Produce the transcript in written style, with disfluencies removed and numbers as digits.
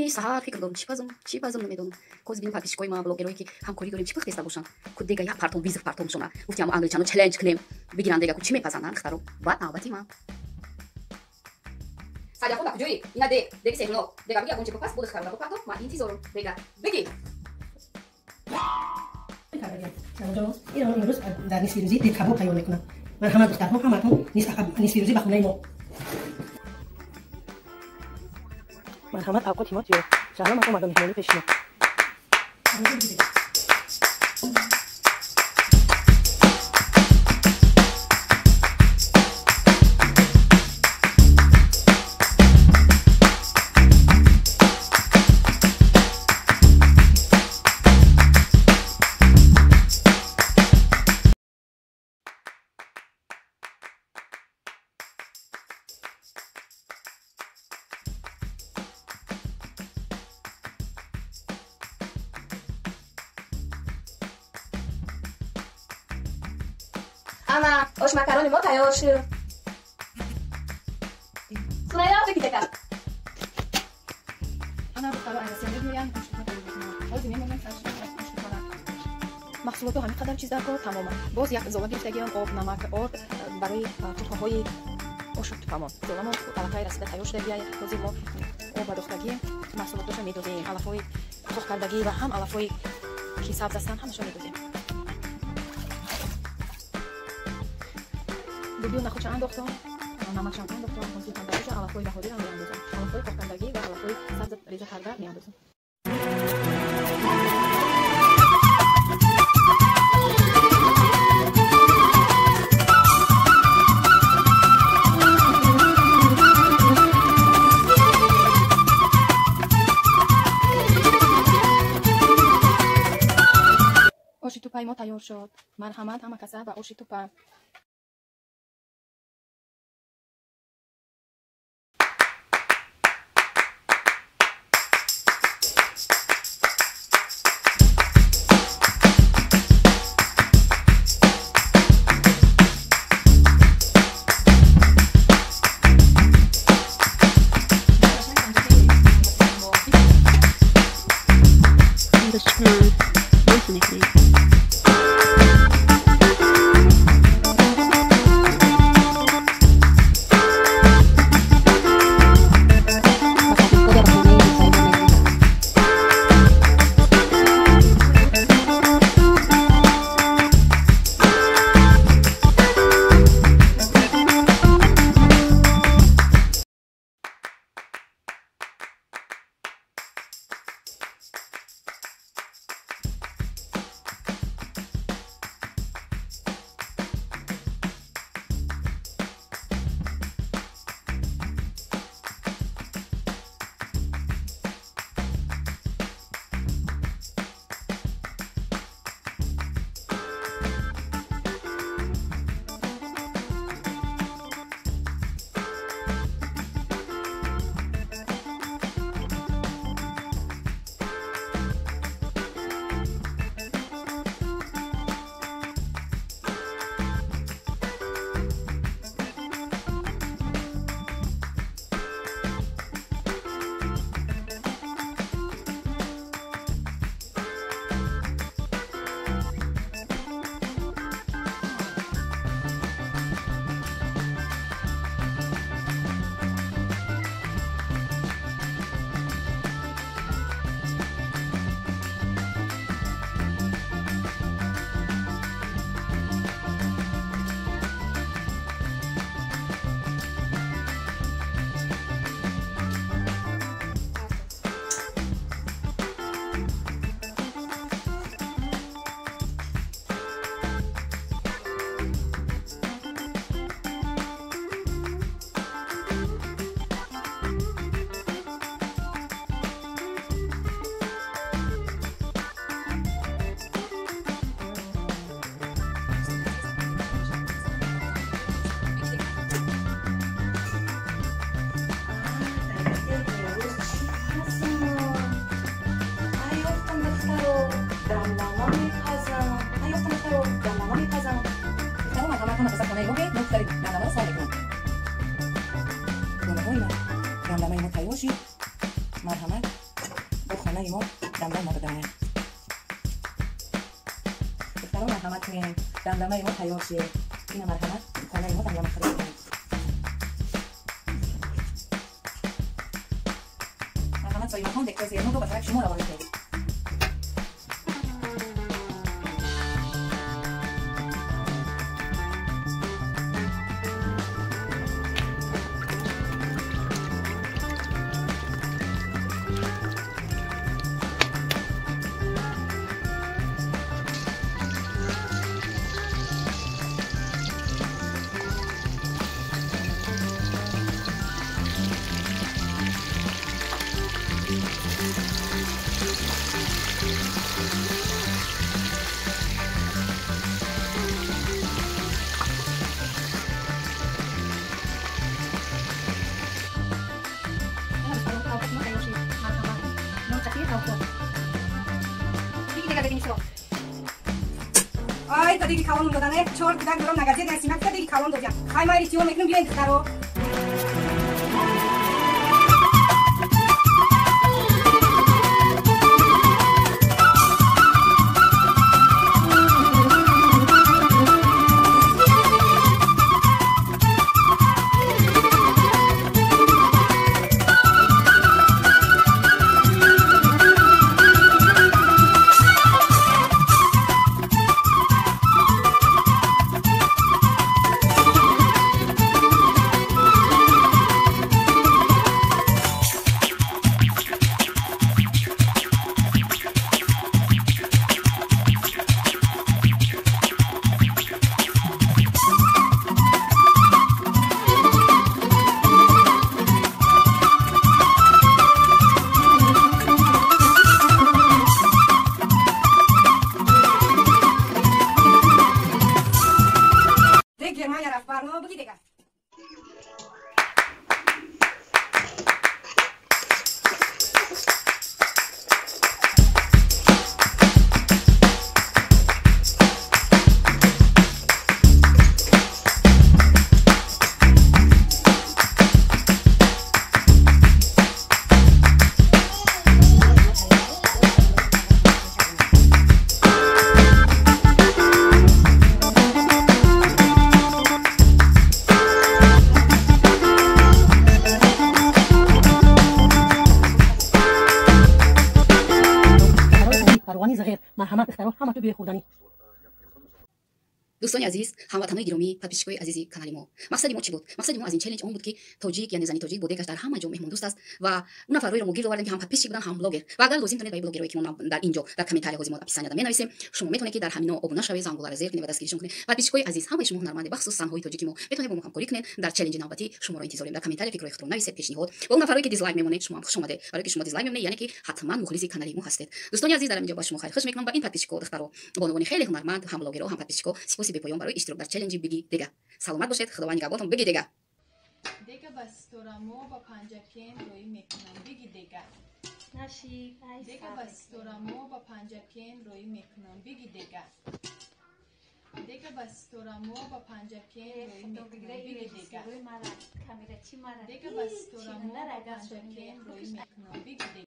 ساعات فکر می‌کنم چی بازم نمیدونم کوز بین پاکیشکوی ما بلوگرایی که همکاری داریم چی بخواسته باشن که دیگه یا پارتون ویزا پارتونشون گفتم انگلیسانو چالش کنیم بگیرن دیگه چی میپسندن اختارو بعد نوبتی ما ساجا خود کجایی اینا دیگه سهنو دیگه میگه اونچه پاس بود خراب پارتون ما انتظار دیگه بگی این امروز در نصف روزی دل کباب تیار میکنم. من همه دخترها همتون نصف روزی به خونه ما. من همه اوقات ما توی شهر ما اومدم مهمونی پیش ما. Ana, os macaroni mo tayo shi. Sunaya بگید که انا بطلع رسیدگی میگم محصولات همین قدر چیز دارم تماما باز یک زبان گرفتگی آب نمک آرد برای توت‌های آشوب تمام زبان غلطای رسیده تیار شده بیای باز ما آب دختگی محصولاتش میدوزیم علفای پخت کردگی و هم علفای که سبز هستن همشون میدوزیم ببیون نخود چند انداختم نمک چند انداختم کنسول کردگی علفای بهاری رو میاندازم علفای پخت کردگی و علفای سبز ریزه کرده میاندازم آشی توپای ما تیار شد. مرحمت هم کسر و آشی توپا. مرحمت کانال ما دمدم نبودن. دختران مرحمت کنیم دمدمه ما تیار شه. این مرحمت کانال ما دمدم خرید کنیم. مرحمت سایه مکان دکتر زیرنو رو به طرف شما روانه کنید. آی تا دیگه کلام دادنه 4 کودک دارم نگازی در سیمت تا دیگه کلام دادم خای ما ریتیو میکنم بیاین دخترو مرحمت اختراع همه تو بیخوردنی دوستان عزیز هموطنان گرامی پادپیشکای عزیزی کانال ما مقصد ما چی بود مقصد ما از این چالش اون بود که تاجیک یعنی زنی تاجیک بوده که در همه جا مهمون دوست است و اون افرادی رو ما گیر آوردیم که هم پادپیشک بودن هم بلاگر و اگر لازم تونید با بلاگرایی که ما در اینجا در کامنت های ما اپیسانیا می نویسیم شما میتونید که در همینا ابونه شوید زنگوله رو زیر کنید و دستگیریشون کنید پادپیشکای عزیز همه شما هنرمند بخصوص زنهای تاجیکی ما میتونید با ما همکاری کنید در چالش نوبتی شما رو انتظار داریم در کامنت فکر و اختراع نویسید پیشنهاد و اون افرادی که دیسلایک میمونید شما هم خوش اومده برای که شما دیسلایک میمونید یعنی که حتما مخلص کانال ما هستید دوستان عزیز در اینجا با شما خیلی خوش میکنم با این پادپیشکا اختراع با عنوان خیلی هنرمند هم بلاگر هم پادپیشکا سپاس به پایان برای اشتراک در چالش بگی دیگه سلامت باشید خداوند نگهبانتون بگی دیگه بستورمو با پنجکین روی میکنم بگی دیگه بستورمو با پنجکین روی میکنم بگی دیگه بستورمو با پنجکین روی میکنم بگی دیگه بستورمو با پنجکین روی میکنم بگی دیگه